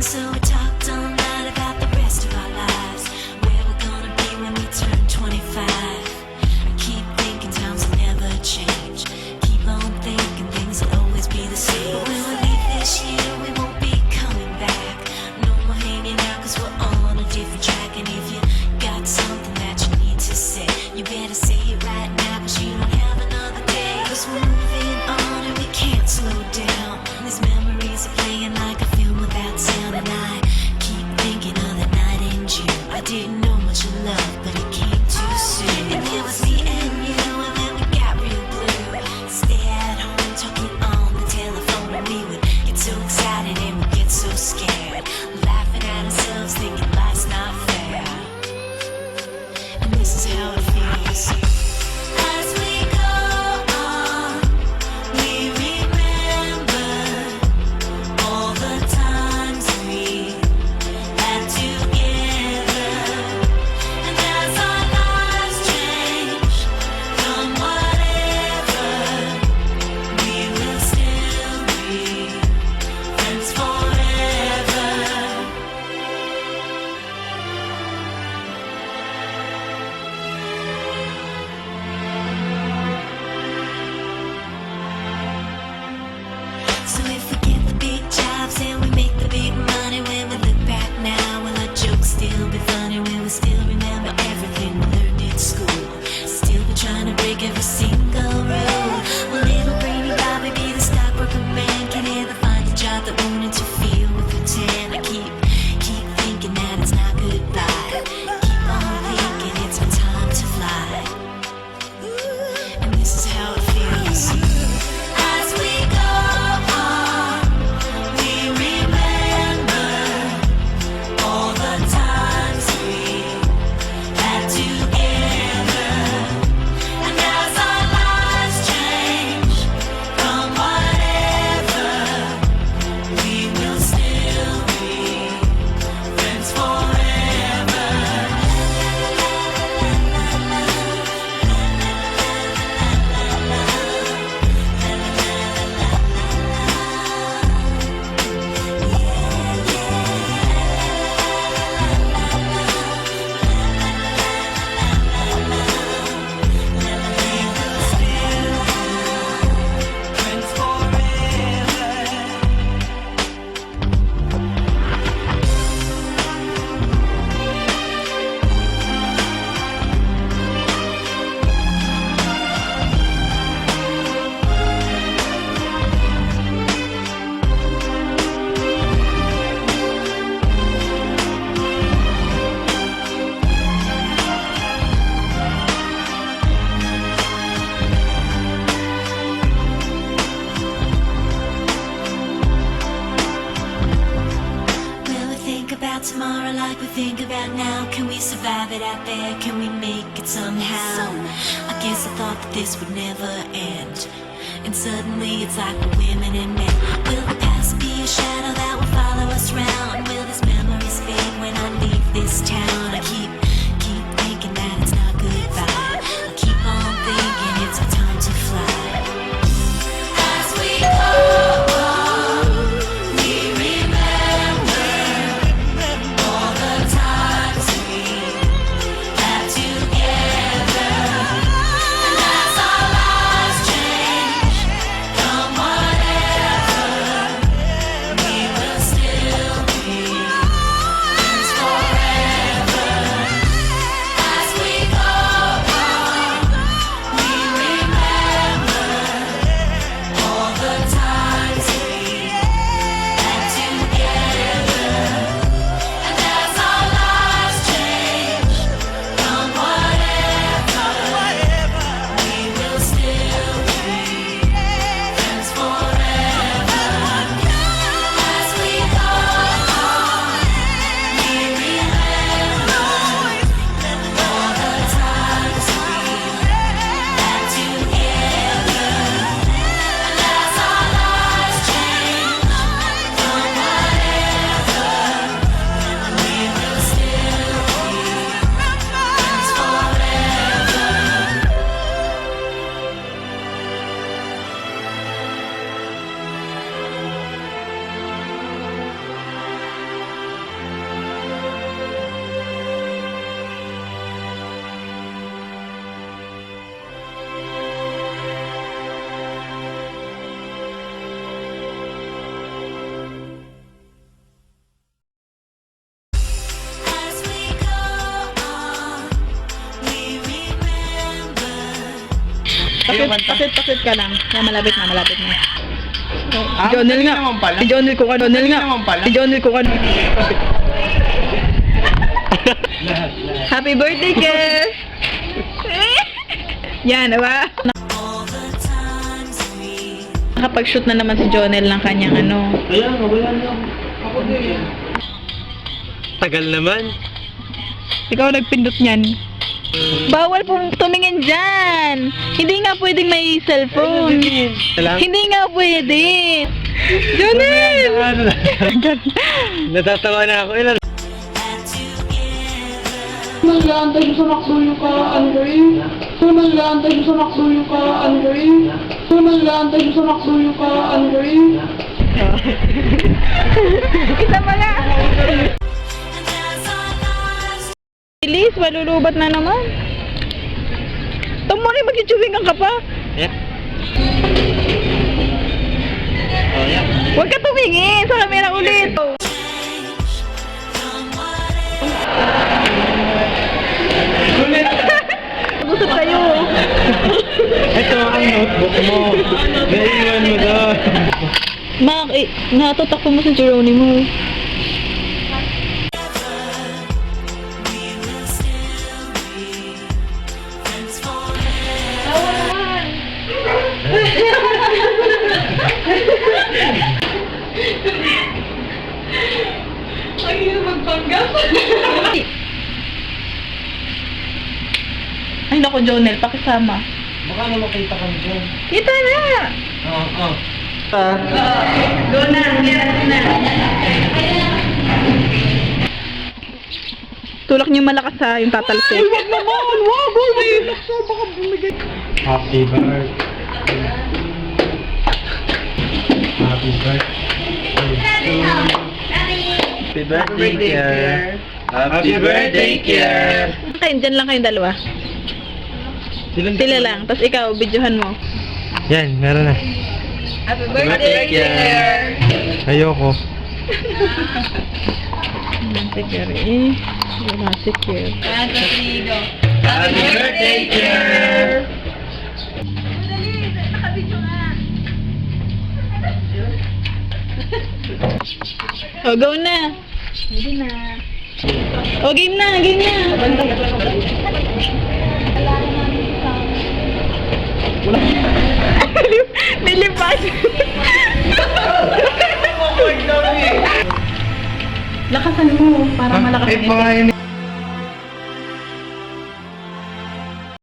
So we talked all night about the rest of our lives, where we're gonna be when we turn 25. I keep thinking times will never change. Keep on thinking things will always be the same. But when we leave this year, we won't be coming back. No more hanging out, cause we're on a different track. And if you got something that you need to say, you better say it right now, cause you don't have another day. Cause we're moving on and we can't slow down. These memories are playing like a film without sound. And I keep thinking of the night in June. I didn't know much of love, but it came too soon. And it was me and you, and then we got real blue. Stay at home talking on the telephone, and we would get so excited and we'd get so scared, laughing at ourselves, thinking life's not fair. And this is how it feels. As we go on, we remember all the times we had together. And as our lives change from whatever, we will still be friends forever. So if we get the big jobs and we make the big money, when we look back now, will our jokes still be funny? Will we still remember everything we learned in school? Still be trying to break every single rule? Will little brainy Bobby be the stockbroker man? Can he ever find a job that won't interfere with pretend? I keep thinking that it's not goodbye. Keep on thinking it's my time to fly. And this is how it feels. As we go on, we remember all the times we had together. And as our lives change from whatever, we will still be friends forever. Friends Will we think about tomorrow like we think about now? Can we survive it out there? Can we make it somehow? I guess I thought that this would never end, and suddenly it's like we're women and men. Will the past be a shadow that will follow us round? Will these memories fade when I leave this town? I keep thinking that it's not goodbye. I keep on thinking it's our time to fly. As we go on, we remember all the times we had together. And as our lives change from whatever, Pasit ka lang. Yan, malapit na. Ah, Jonel hindi nga. naman pala. Si Jonel ko ano. Hindi naman pala. Si Jonel ko ano. Happy birthday, Kev! Yan, diba? All the times we Nakapag-shoot na naman si Jonel ng kanyang ano. Ayan, wala na ako din. Tagal naman. Ikaw nagpindot niyan. Bawal pong tumingin dyan. Hindi nga pwedeng may cellphone. Hindi nga pwede. Jonel! Natatawa na ako. Ilan? had together. Nag-aantay ko sa nakso yung karaan ko eh. So nag-aantay ko sa nakso yung karaan ko eh. So nag-aantay ko sa nakso yung karaan ko eh. Isa pa nga. And as our lives Bilis, malulubat na naman. Tumari, mag-chewing ka pa. Yeah. Oh, yeah. Huwag ka tumingin sa camera ulit. change from whatever. Gusot kayo. Ito ang notebook mo. Naiwan mo doon. Mak, natatakbo mo sa Geronimo. We will still be friends forever. Ay naku, Jonel, pakisama. Baka na makita kami dyan. Kita na. Oo. Go na, na. Tulak niyo malakas ha, yung tatalsik. Ay, wag naman! Wag! Ay, lakso, baka bumigay. Happy birthday. Happy birthday. Happy birthday, Kier. Happy birthday, Kier. Kain, dyan lang kayong dalawa. Sila lang. Tapos ikaw, videohan mo. Yan, meron na. Happy birthday, Kier. Ayoko. Si Kier eh. Wala si Kier. Happy birthday, Kier. Oh, go na. Hindi na. Oh, game na, game na. Nilipad. Lakasan mo para malakas. Ay, baka yun